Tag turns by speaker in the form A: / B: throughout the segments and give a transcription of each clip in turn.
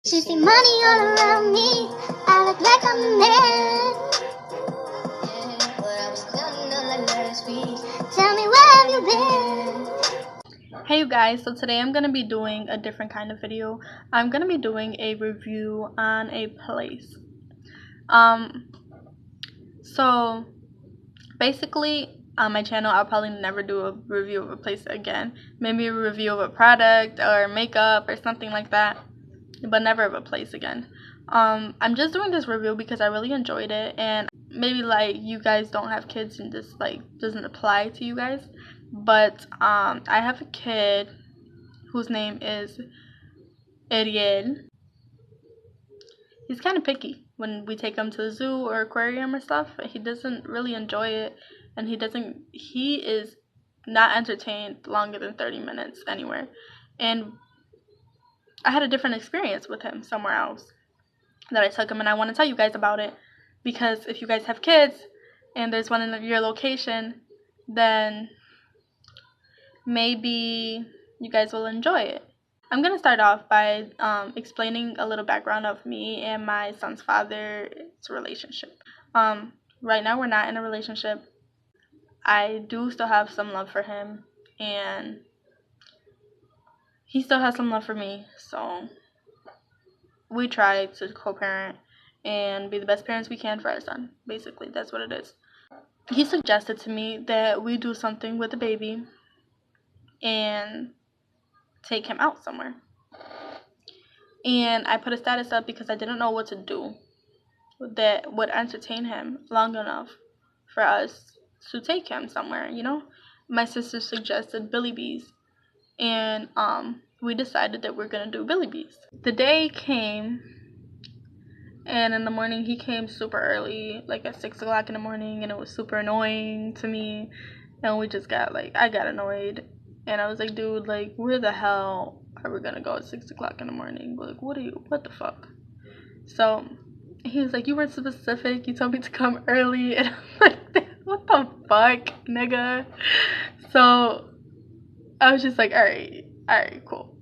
A: She see money all around me. I look like I'm a man. Tell me, where have you been?
B: Hey you guys, so today I'm going to be doing a different kind of video. I'm going to be doing a review on a place. So basically on my channel I'll probably never do a review of a place again. Maybe a review of a product or makeup or something like that, but never of a place again. I'm just doing this review because I really enjoyed it, and maybe like you guys don't have kids and this like doesn't apply to you guys, but I have a kid whose name is Ariel. He's kind of picky when we take him to the zoo or aquarium or stuff. He doesn't really enjoy it, and he is not entertained longer than 30 minutes anywhere. And I had a different experience with him somewhere else that I took him, and I want to tell you guys about it because if you guys have kids and there's one in your location, then maybe you guys will enjoy it. I'm going to start off by explaining a little background of me and my son's father's relationship. Right now we're not in a relationship. I do still have some love for him, and he still has some love for me, so we try to co-parent and be the best parents we can for our son. Basically, that's what it is. He suggested to me that we do something with the baby and take him out somewhere. And I put a status up because I didn't know what to do that would entertain him long enough for us to take him somewhere, you know? My sister suggested Billy Beez, and we decided that we're gonna do Billy Beez. The day came, and in the morning he came super early, like at 6 o'clock in the morning, and it was super annoying to me, and we just got like, I got annoyed, and I was like, dude, like, where the hell are we gonna go at 6 o'clock in the morning? Like, what the fuck? So he was like, you weren't specific, you told me to come early, and I'm like, what the fuck, nigga? So I was just like, alright, cool.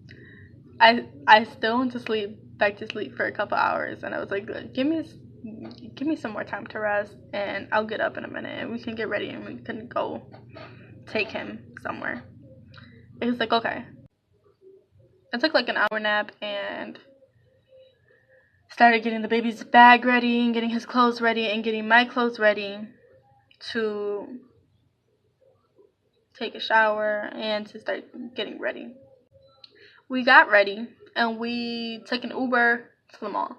B: I still went to sleep, back to sleep for a couple hours, and I was like, good, give me some more time to rest, and I'll get up in a minute, and we can get ready, and we can go take him somewhere. It was like, okay. I took like an hour nap and started getting the baby's bag ready and getting his clothes ready and getting my clothes ready to take a shower and to start getting ready. We got ready and we took an Uber to the mall.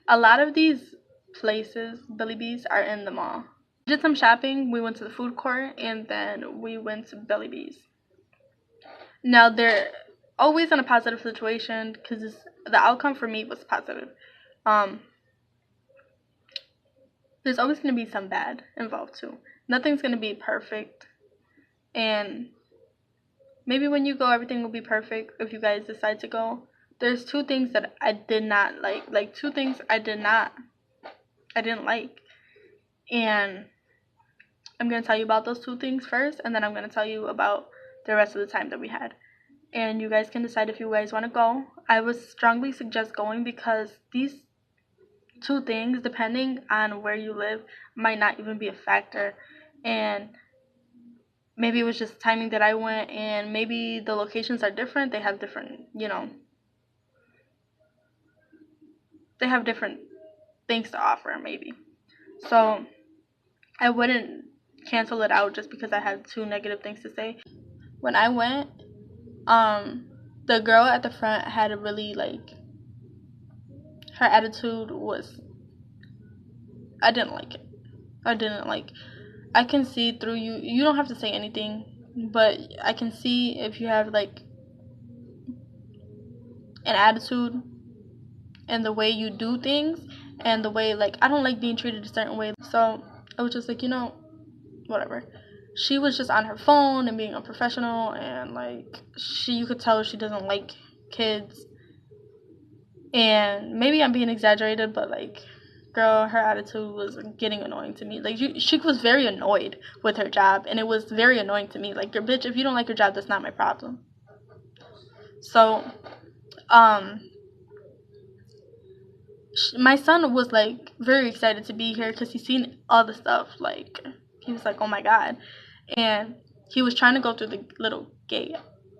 B: A lot of these places, Billy Beez, are in the mall. We did some shopping, we went to the food court, and then we went to Billy Beez. Now, they're always in a positive situation because the outcome for me was positive. There's always going to be some bad involved too. Nothing's going to be perfect, and maybe when you go, everything will be perfect if you guys decide to go. There's two things that I did not like two things I didn't like, and I'm going to tell you about those two things first, and then I'm going to tell you about the rest of the time that we had. And you guys can decide if you guys want to go. I would strongly suggest going because these two things, depending on where you live, might not even be a factor. And maybe it was just timing that I went, and maybe the locations are different. They have different, they have different things to offer, maybe. So I wouldn't cancel it out just because I had two negative things to say. When I went, the girl at the front had a really her attitude was, I didn't like it. I can see through you. You don't have to say anything, but I can see if you have like an attitude and the way you do things and the way I don't like being treated a certain way. So I was just like, whatever. She was just on her phone and being unprofessional, and you could tell she doesn't like kids. And maybe I'm being exaggerated, but girl, her attitude was getting annoying to me. She was very annoyed with her job, and it was very annoying to me. Your bitch, if you don't like your job, that's not my problem. So, my son was like very excited to be here because he's seen all the stuff. Like, he was like, oh my god. And he was trying to go through the little gate,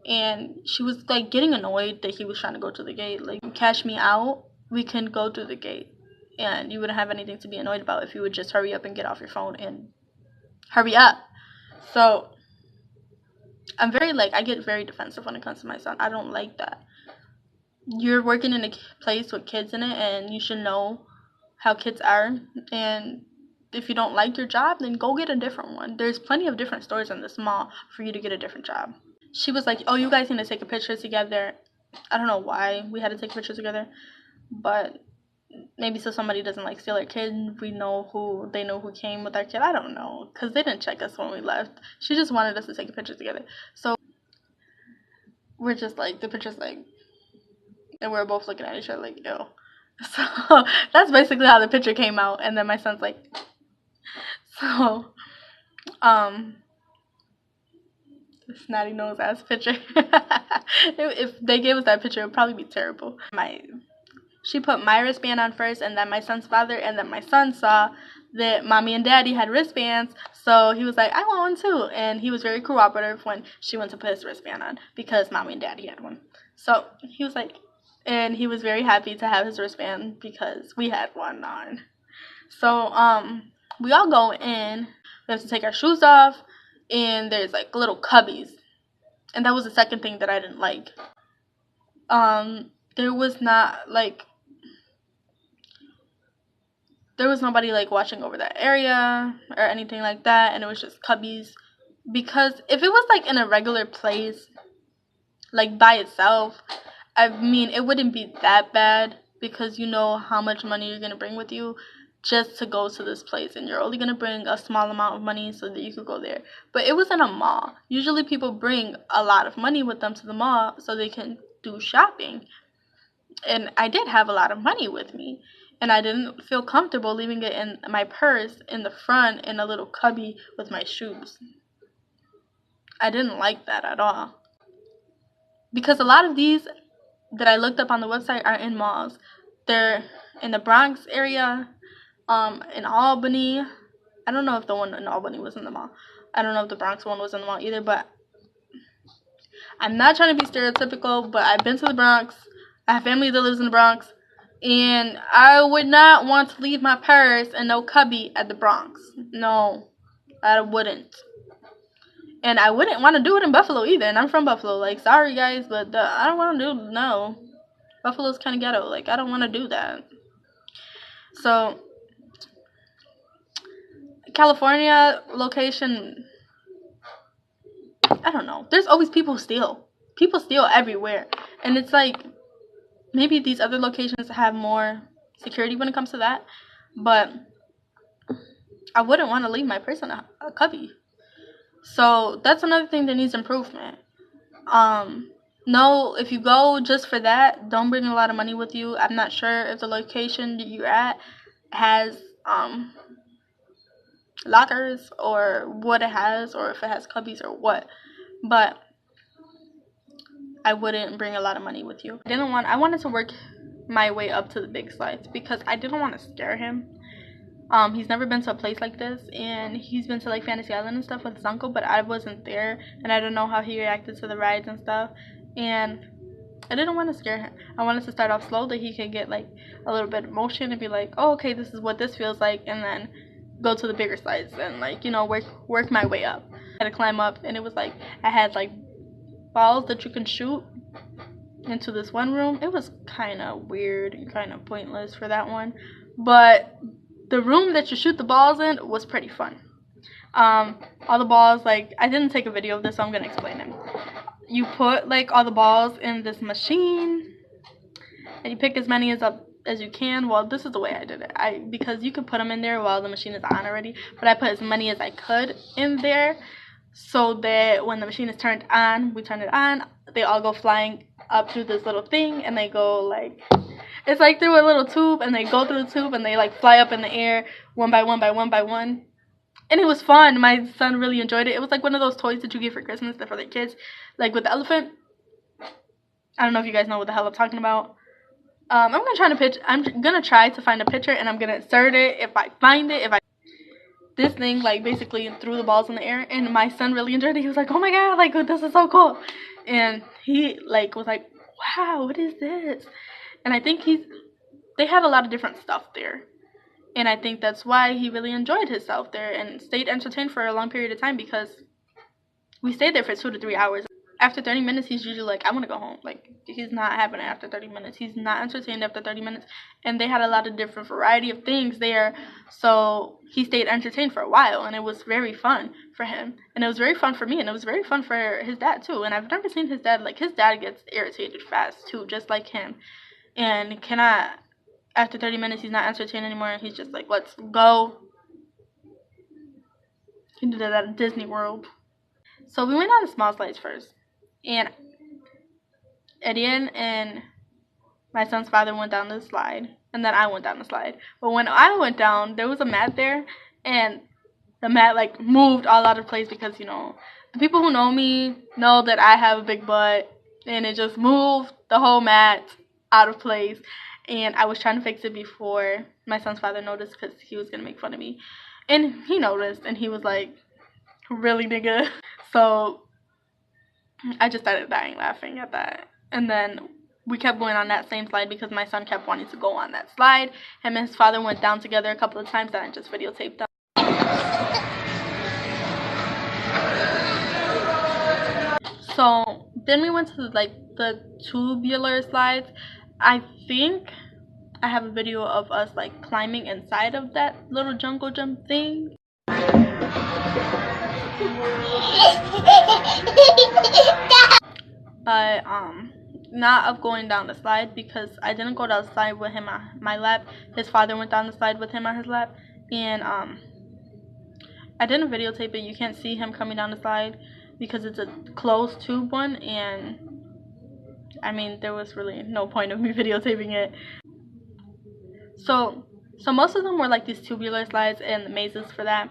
B: and she was like getting annoyed that he was trying to go to the gate. Like, cash me out, we can go through the gate, and you wouldn't have anything to be annoyed about if you would just hurry up and get off your phone and hurry up. So I'm very like, I get very defensive when it comes to my son. I don't like that. You're working in a place with kids in it, and you should know how kids are. And if you don't like your job, then go get a different one. There's plenty of different stores in this mall for you to get a different job. She was like, oh, you guys need to take a picture together. I don't know why we had to take a picture together, but maybe so somebody doesn't like steal our kid. They know who came with our kid. I don't know, because they didn't check us when we left. She just wanted us to take a picture together. So we're just like, the picture's like, and we're both looking at each other like, ew. So that's basically how the picture came out. And then my son's like, so, snotty nose ass picture. If they gave us that picture, it would probably be terrible. She put my wristband on first, and then my son's father, and then my son saw that mommy and daddy had wristbands, so he was like, I want one too. And he was very cooperative when she went to put his wristband on because mommy and daddy had one. So he was like, and he was very happy to have his wristband because we had one on. So we all go in. We have to take our shoes off, and there's like little cubbies, and that was the second thing that I didn't like. There was nobody like watching over that area or anything like that, and it was just cubbies. Because if it was like in a regular place, like by itself, I mean, it wouldn't be that bad because you know how much money you're gonna bring with you just to go to this place, and you're only gonna bring a small amount of money so that you could go there. But it was in a mall. Usually people bring a lot of money with them to the mall so they can do shopping, and I did have a lot of money with me, and I didn't feel comfortable leaving it in my purse in the front in a little cubby with my shoes. I didn't like that at all, because a lot of these that I looked up on the website are in malls. They're in the Bronx area, in Albany. I don't know if the one in Albany was in the mall. I don't know if the Bronx one was in the mall either, but I'm not trying to be stereotypical, but I've been to the Bronx. I have family that lives in the Bronx, and I would not want to leave my purse and no cubby at the Bronx. No, I wouldn't. And I wouldn't want to do it in Buffalo either, and I'm from Buffalo. Like, sorry guys, but I don't want to no. Buffalo's kind of ghetto. Like, I don't want to do that. So, California location, I don't know. There's always people who steal. People steal everywhere. And it's like, maybe these other locations have more security when it comes to that. But I wouldn't want to leave my purse in a cubby. So that's another thing that needs improvement. No, if you go just for that, don't bring a lot of money with you. I'm not sure if the location that you're at has lockers or what it has, or if it has cubbies or what. But I wouldn't bring a lot of money with you. I wanted to work my way up to the big slides because I didn't want to scare him. He's never been to a place like this, and he's been to like Fantasy Island and stuff with his uncle, but I wasn't there, and I don't know how he reacted to the rides and stuff, and I didn't want to scare him. I wanted to start off slow that he could get like a little bit of motion and be like, oh, okay, this is what this feels like, and then go to the bigger slides and like, you know, work my way up. I had to climb up, and it was like I had like balls that you can shoot into this one room. It was kind of weird and kind of pointless for that one, but the room that you shoot the balls in was pretty fun. All the balls, like, I didn't take a video of this, so I'm gonna explain it. You put like all the balls in this machine, and you pick as many as you can. Well, this is the way I did it. Because you could put them in there while the machine is on already, but I put as many as I could in there, so that when the machine is turned on, we turn it on, they all go flying up through this little thing, and they go like, it's like through a little tube, and they go through the tube, and they like fly up in the air one by one by one by one. And it was fun. My son really enjoyed it. It was like one of those toys that you get for Christmas that for the kids, like with the elephant. I don't know if you guys know what the hell I'm talking about, I'm gonna try to find a picture, and I'm gonna insert it if I find it. This thing like basically threw the balls in the air, and my son really enjoyed it. He was like, "Oh my god, like this is so cool," and he like was like, "Wow, what is this?" And I think they had a lot of different stuff there. And I think that's why he really enjoyed himself there and stayed entertained for a long period of time, because we stayed there for 2 to 3 hours. After 30 minutes, he's usually like, I want to go home. Like, he's not having it after 30 minutes. He's not entertained after 30 minutes. And they had a lot of different variety of things there. So he stayed entertained for a while. And it was very fun for him. And it was very fun for me. And it was very fun for his dad, too. And I've never seen his dad. Like, his dad gets irritated fast, too, just like him. And after 30 minutes, he's not entertained anymore. He's just like, let's go. He did it at Disney World. So we went on the small slides first. And Edian and my son's father went down the slide. And then I went down the slide. But when I went down, there was a mat there. And the mat, like, moved all out of place because, you know, the people who know me know that I have a big butt. And it just moved the whole mat out of place. And I was trying to fix it before my son's father noticed, because he was going to make fun of me. And he noticed, and he was like, really, nigga? So I just started dying laughing at that. And then we kept going on that same slide because my son kept wanting to go on that slide. Him and his father went down together a couple of times, and I just videotaped them. So then we went to like the tubular slides. I think I have a video of us like climbing inside of that little jungle jump thing. But not of going down the slide, because I didn't go down the slide with him on my lap. His father went down the slide with him on his lap, and I didn't videotape it. You can't see him coming down the slide because it's a closed tube one, and I mean, there was really no point of me videotaping it. So most of them were like these tubular slides and the mazes for that.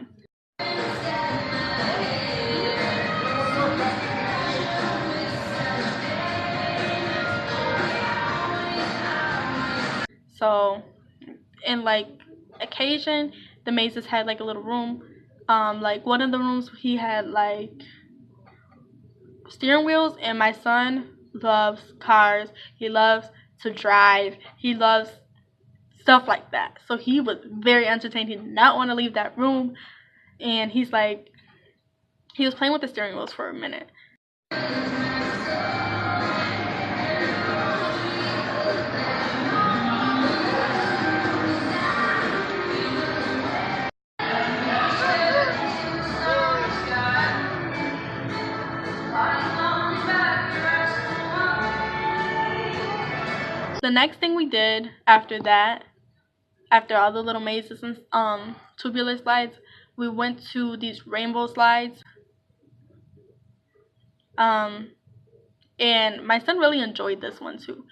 B: So, in like occasion, the mazes had like a little room. Like one of the rooms, he had like steering wheels, and my son loves cars. He loves to drive. He loves stuff like that. So he was very entertained. He did not want to leave that room, and he was playing with the steering wheels for a minute. The next thing we did after that, after all the little mazes and tubular slides, we went to these rainbow slides. And my son really enjoyed this one too.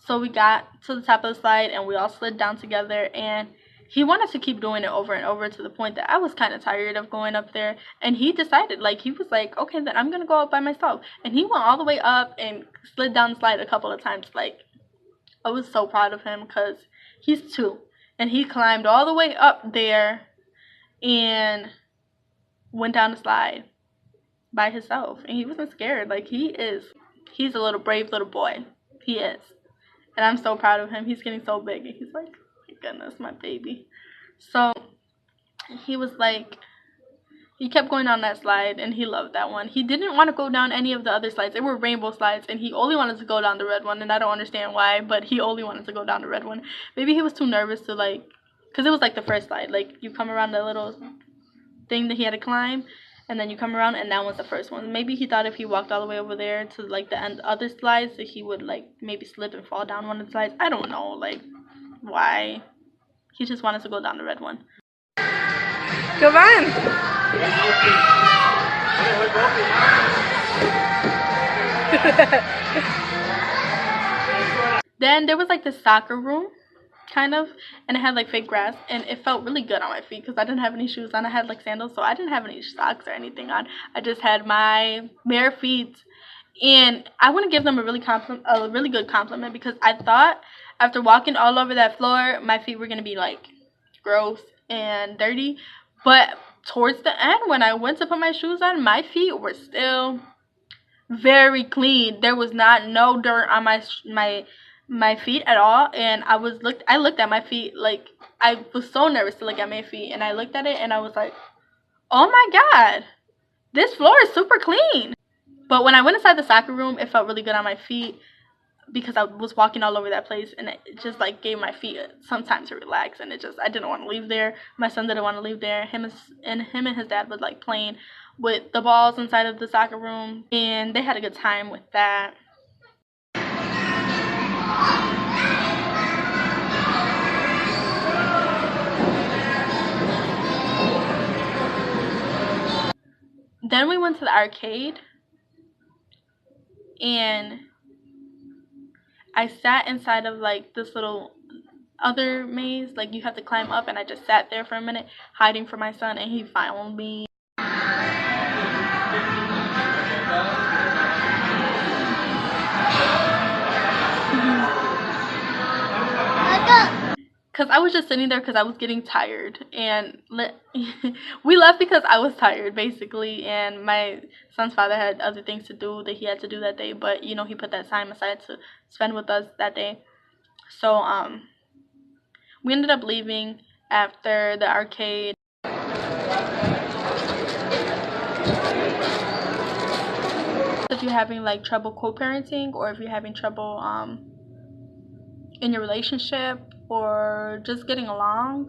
B: So we got to the top of the slide, and we all slid down together, and he wanted to keep doing it over and over, to the point that I was kind of tired of going up there. And he decided, like, he was like, okay, then I'm going to go up by myself. And he went all the way up and slid down the slide a couple of times. Like, I was so proud of him, because he's 2. And he climbed all the way up there and went down the slide by himself. And he wasn't scared. Like, he's a little brave little boy. He is. And I'm so proud of him. He's getting so big. And he's like, oh my goodness, my baby. So he was like, he kept going on that slide, and he loved that one. He didn't want to go down any of the other slides. They were rainbow slides, and he only wanted to go down the red one. And I don't understand why, but he only wanted to go down the red one. Maybe he was too nervous to, like, because it was like the first slide. Like, you come around the little thing that he had to climb, and then you come around, and that was the first one. Maybe he thought if he walked all the way over there to like the end other slides, that he would like maybe slip and fall down one of the slides. I don't know, like, why. He just wanted to go down the red one. Come on. Then there was like the soccer room, kind of, and it had like fake grass, and it felt really good on my feet because I didn't have any shoes on. I had like sandals, so I didn't have any socks or anything on. I just had my bare feet, and I want to give them a really good compliment, because I thought after walking all over that floor, my feet were gonna be like gross and dirty. But towards the end, when I went to put my shoes on, my feet were still very clean. There was not no dirt on my feet at all. And I looked at my feet, like I was so nervous to look at my feet, and I looked at it and I was like, oh my god, this floor is super clean. But when I went inside the soccer room, it felt really good on my feet because I was walking all over that place, and it just like gave my feet some time to relax. And I didn't want to leave there. My son didn't want to leave there. Him and his dad was like playing with the balls inside of the soccer room, and they had a good time with that. Then we went to the arcade, and I sat inside of like this little other maze, like you have to climb up, and I just sat there for a minute hiding from my son, and he found me. Because I was just sitting there because I was getting tired, and we left because I was tired basically, and my son's father had other things to do that he had to do that day, but you know, he put that time aside to spend with us that day. So we ended up leaving after the arcade. If you're having like trouble co-parenting, or if you're having trouble in your relationship, or just getting along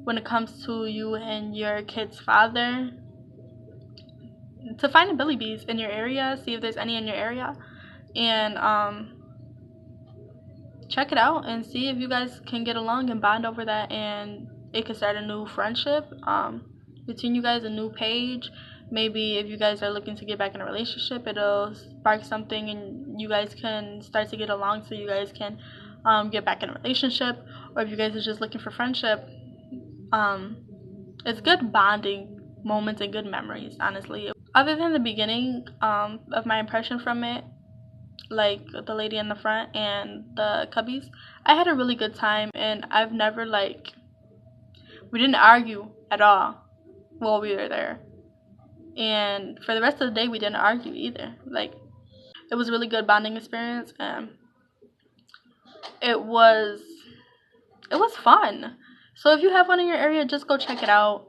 B: when it comes to you and your kid's father, to find a Billy Beez in your area, see if there's any in your area, and check it out and see if you guys can get along and bond over that, and it could start a new friendship between you guys, a new page. Maybe if you guys are looking to get back in a relationship, it'll spark something and you guys can start to get along, so you guys can get back in a relationship. Or if you guys are just looking for friendship, it's good bonding moments and good memories, honestly. Other than the beginning of my impression from it, like the lady in the front and the cubbies, I had a really good time, and I've never we didn't argue at all while we were there, and for the rest of the day we didn't argue either. Like, it was a really good bonding experience, and it was fun. So if you have one in your area, just go check it out.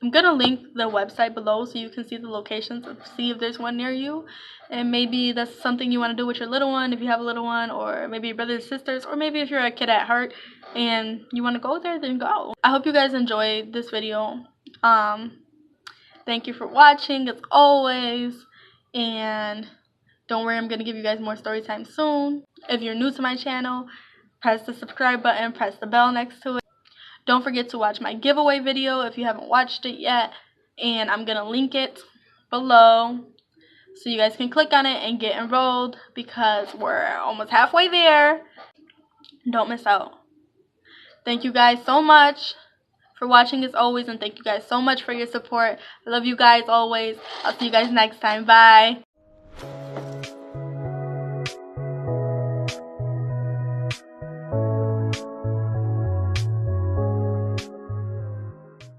B: I'm gonna link the website below so you can see the locations and see if there's one near you, and maybe that's something you want to do with your little one, if you have a little one, or maybe your brothers and sisters, or maybe if you're a kid at heart and you want to go there, then go. I hope you guys enjoyed this video. Thank you for watching as always, and don't worry, I'm gonna give you guys more story time soon. If you're new to my channel, press the subscribe button, press the bell next to it. Don't forget to watch my giveaway video if you haven't watched it yet, and I'm gonna link it below so you guys can click on it and get enrolled, because we're almost halfway there. Don't miss out. Thank you guys so much for watching as always, and thank you guys so much for your support. I love you guys always. I'll see you guys next time. Bye.